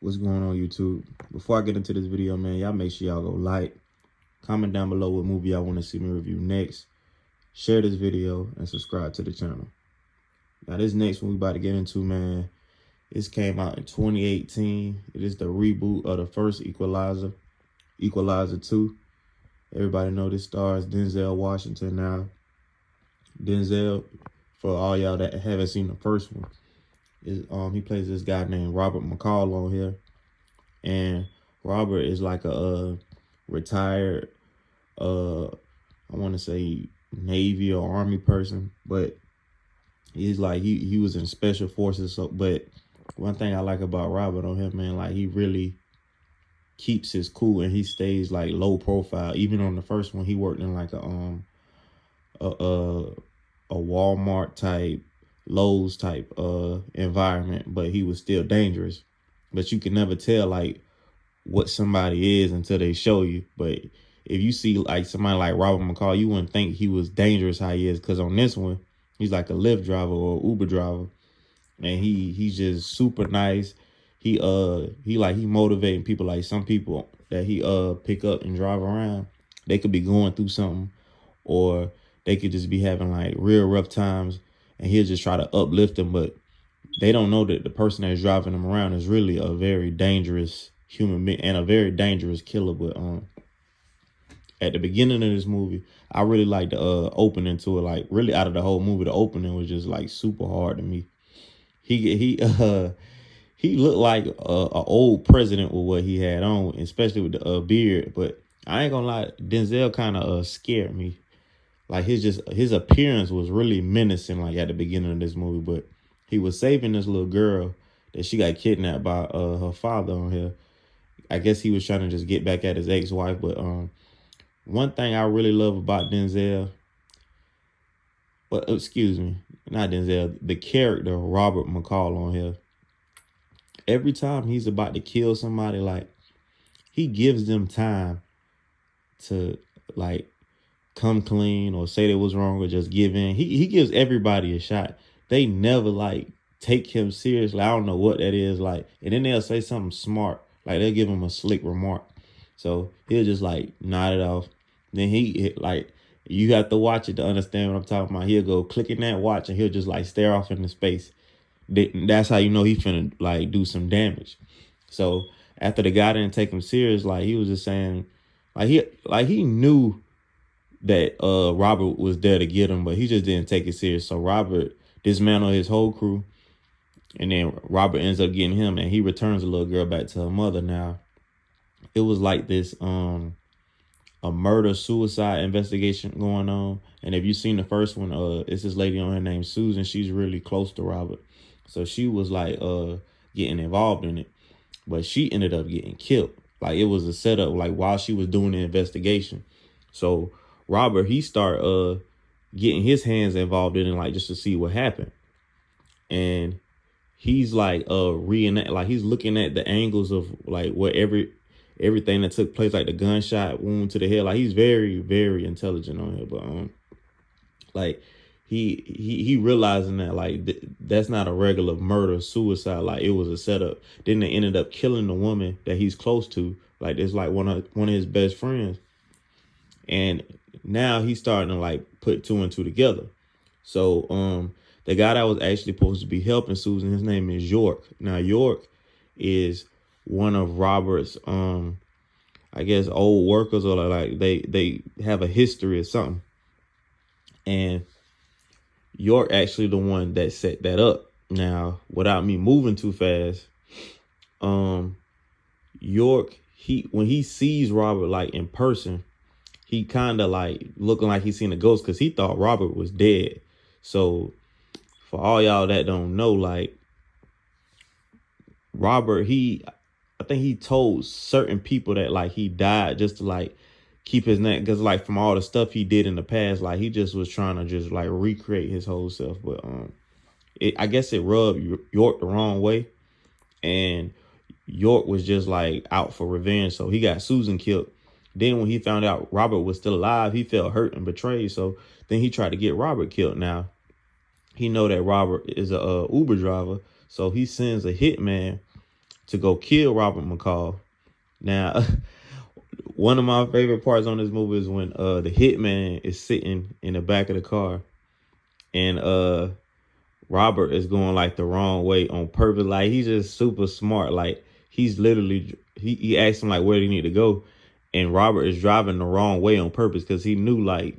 What's going on, YouTube? Before I get into this video, man, y'all make sure y'all go like, comment down below what movie y'all want to see me review next, share this video, and subscribe to the channel. Now, this next one we about to get into, man, this came out in 2018. It is the reboot of the first Equalizer, Equalizer 2. Everybody know this stars Denzel Washington now. Denzel, for all y'all that haven't seen the first one, is he plays this guy named Robert McCall on here. And Robert is like a retired, I want to say Navy or Army person, but he's like, he was in special forces. So, but one thing I like about Robert on him, man, like he really keeps his cool and he stays like low profile. Even on the first one, he worked in like a Walmart type, Lowe's type environment, but he was still dangerous. But you can never tell like what somebody is until they show you. But if you see like somebody like Robert McCall, you wouldn't think he was dangerous how he is, because on this one he's like a Lyft driver or Uber driver, and he's just super nice. He motivating people. Like some people that he pick up and drive around, they could be going through something, or they could just be having like real rough times, and he'll just try to uplift them. But they don't know that the person that's driving them around is really a very dangerous human being and a very dangerous killer. But at the beginning of this movie, I really like the opening to it. Like really out of the whole movie, the opening was just like super hard to me. He looked like a old president with what he had on, especially with the beard. But I ain't gonna lie, Denzel kind of scared me. Like his appearance was really menacing, like at the beginning of this movie. But he was saving this little girl that she got kidnapped by her father on here. I guess he was trying to just get back at his ex-wife. But one thing I really love about Denzel, excuse me, not Denzel, the character Robert McCall on here. Every time he's about to kill somebody, like he gives them time to like come clean or say they was wrong or just give in. He gives everybody a shot. They never like take him seriously. I don't know what that is like. And then they'll say something smart. Like they'll give him a slick remark. So he'll just like nod it off. Then he like, you have to watch it to understand what I'm talking about. He'll go clicking that watch and he'll just like stare off into space. That's how you know he finna like do some damage. So after the guy didn't take him serious, like he was just saying, like he knew that Robert was there to get him, but he just didn't take it serious. So Robert dismantled his whole crew, and then Robert ends up getting him, and he returns the little girl back to her mother. Now, it was like this a murder-suicide investigation going on. And if you've seen the first one, it's this lady on her named Susan. She's really close to Robert. So she was like getting involved in it, but she ended up getting killed. Like it was a setup, like while she was doing the investigation. So Robert, he started getting his hands involved in it, like just to see what happened. And he's like he's looking at the angles of like what everything that took place, like the gunshot wound to the head. Like he's very, very intelligent on here. But like he realizing that like that's not a regular murder suicide. Like it was a setup. Then they ended up killing the woman that he's close to. Like it's like one of his best friends. And now he's starting to like put two and two together. So the guy that was actually supposed to be helping Susan, his name is York. Now York is one of Robert's I guess old workers, or like they have a history or something. And York actually the one that set that up. Now, without me moving too fast, York, when he sees Robert like in person, he kind of like looking like he's seen a ghost, because he thought Robert was dead. So for all y'all that don't know, like Robert, I think he told certain people that like he died just to like keep his name, because like from all the stuff he did in the past, like he just was trying to just like recreate his whole self. But I guess it rubbed York the wrong way, and York was just like out for revenge. So he got Susan killed. Then when he found out Robert was still alive, he felt hurt and betrayed. So then he tried to get Robert killed. Now, he know that Robert is a Uber driver. So he sends a hitman to go kill Robert McCall. Now, one of my favorite parts on this movie is when the hitman is sitting in the back of the car, and Robert is going like the wrong way on purpose. Like, he's just super smart. Like, he's literally he asked him like where do you need to go, and Robert is driving the wrong way on purpose because he knew like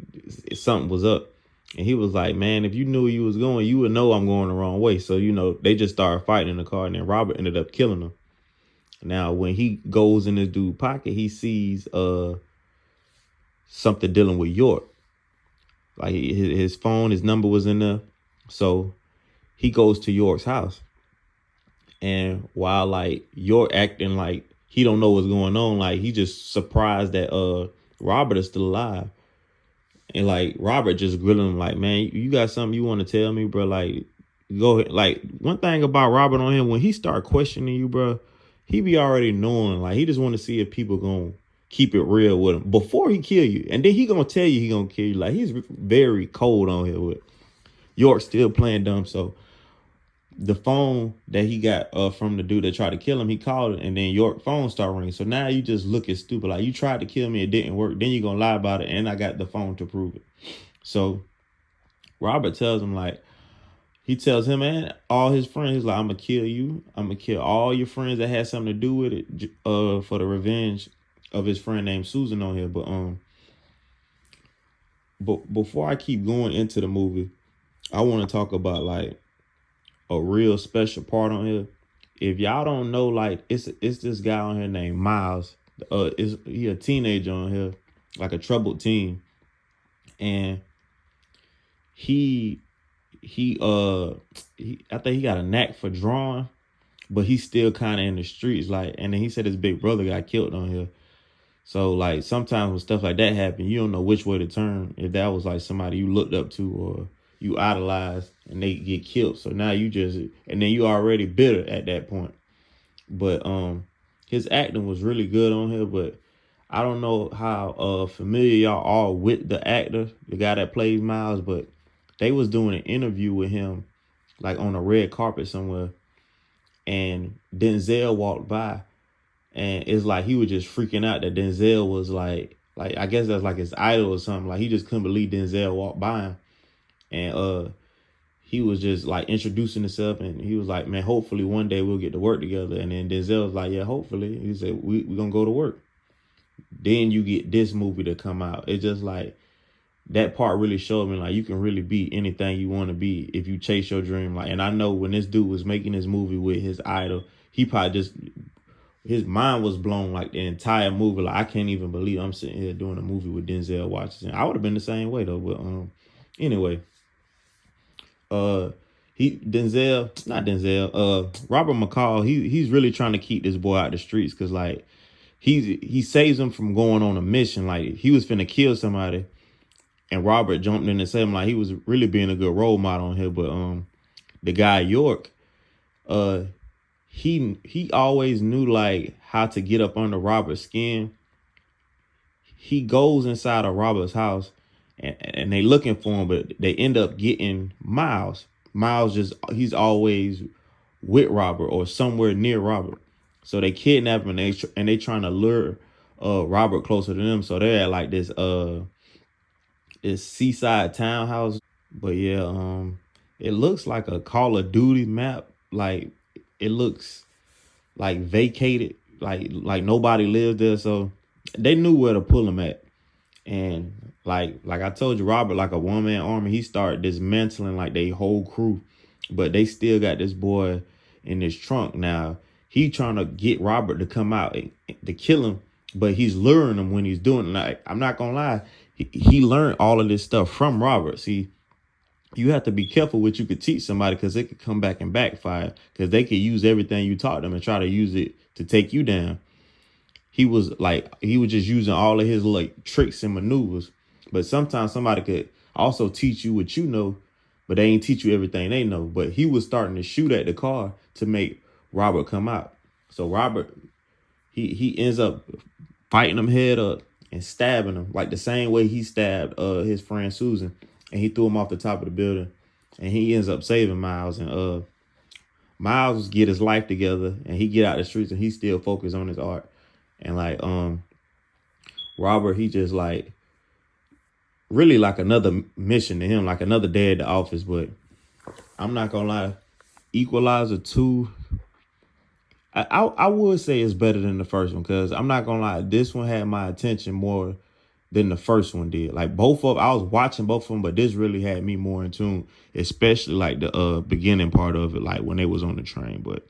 something was up. And he was like, man, if you knew you was going, you would know I'm going the wrong way. So, they just started fighting in the car, and then Robert ended up killing him. Now, when he goes in this dude's pocket, he sees something dealing with York. Like, his phone, his number was in there. So he goes to York's house. And while like York acting like he don't know what's going on, like he just surprised that Robert is still alive. And like Robert just grilling him like, man, you got something you want to tell me, bro? Like, go ahead. Like, one thing about Robert on him, when he start questioning you, bro, he be already knowing. Like, he just want to see if people gonna keep it real with him before he kill you, and then he gonna tell you he gonna kill you. Like, he's very cold on here with York still playing dumb. So the phone that he got from the dude that tried to kill him, he called it, and then York phone started ringing. So now you just looking stupid. Like, you tried to kill me, it didn't work. Then you gonna lie about it, and I got the phone to prove it. So Robert tells him, like, he tells him and all his friends, he's like, I'm gonna kill you. I'm gonna kill all your friends that had something to do with it, for the revenge of his friend named Susan on here. But before I keep going into the movie, I want to talk about like a real special part on here. If y'all don't know, like, it's this guy on here named Miles. He a teenager on here, like a troubled teen, and I think he got a knack for drawing, but he's still kind of in the streets. Like, and then he said his big brother got killed on here. So like sometimes when stuff like that happen, you don't know which way to turn. If that was like somebody you looked up to or you idolized and they get killed. So now and then you already bitter at that point. But his acting was really good on here, but I don't know how familiar y'all are with the actor, the guy that plays Miles, but they was doing an interview with him like on a red carpet somewhere, and Denzel walked by, and it's like he was just freaking out that Denzel was like I guess that's like his idol or something. Like, he just couldn't believe Denzel walked by him, and he was just like introducing himself, and he was like, man, hopefully one day we'll get to work together. And then Denzel was like, yeah, hopefully. He said, we're gonna go to work. Then you get this movie to come out. It's just like, that part really showed me like you can really be anything you want to be if you chase your dream. Like, and I know when this dude was making this movie with his idol, he probably just, his mind was blown like the entire movie. Like, I can't even believe I'm sitting here doing a movie with Denzel Washington. I would have been the same way though. But anyway, Robert McCall, he's really trying to keep this boy out the streets, because like he saves him from going on a mission. Like, he was finna kill somebody, and Robert jumped in and saved him. Like, he was really being a good role model on here. But the guy York, he always knew like how to get up under Robert's skin. He goes inside of Robert's house, and they looking for him, but they end up getting Miles. He's always with Robert or somewhere near Robert. So they kidnap him, and they trying to lure Robert closer to them. So they're at like this seaside townhouse. But yeah, it looks like a Call of Duty map. Like, it looks like vacated, like nobody lives there. So they knew where to pull him at. And like I told you, Robert, like a one-man army, he started dismantling like they whole crew, but they still got this boy in this trunk. Now he trying to get Robert to come out to kill him, but he's luring him when he's doing it. Like, I'm not gonna lie, he learned all of this stuff from Robert. See, you have to be careful what you could teach somebody, because it could come back and backfire, because they could use everything you taught them and try to use it to take you down. He was just using all of his like tricks and maneuvers. But sometimes somebody could also teach you what you know, but they ain't teach you everything they know. But he was starting to shoot at the car to make Robert come out. So Robert, he ends up fighting him head up and stabbing him like the same way he stabbed his friend Susan, and he threw him off the top of the building, and he ends up saving Miles. And Miles get his life together and he get out the streets and he still focused on his art. And like Robert, he just like really like another mission to him, like another day at the office. But I'm not gonna lie, Equalizer 2, I would say it's better than the first one, because I'm not gonna lie, this one had my attention more than the first one did. Like both of I was watching both of them, but this really had me more in tune, especially like the beginning part of it, like when they was on the train. But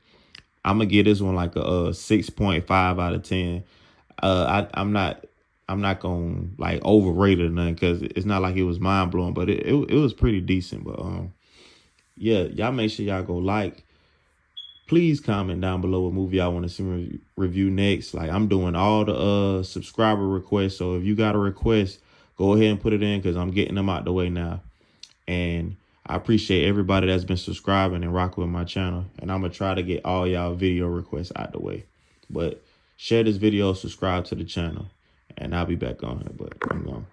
I'm gonna give this one like a 6.5 out of 10. I'm not gonna like overrate it or nothing, because it's not like it was mind blowing, but it was pretty decent. But yeah, y'all make sure y'all go like. Please comment down below what movie y'all want to see me review next. Like, I'm doing all the subscriber requests, so if you got a request, go ahead and put it in, because I'm getting them out the way now. And I appreciate everybody that's been subscribing and rocking with my channel. And I'm going to try to get all y'all video requests out the way. But share this video, subscribe to the channel, and I'll be back on here. But I'm gone.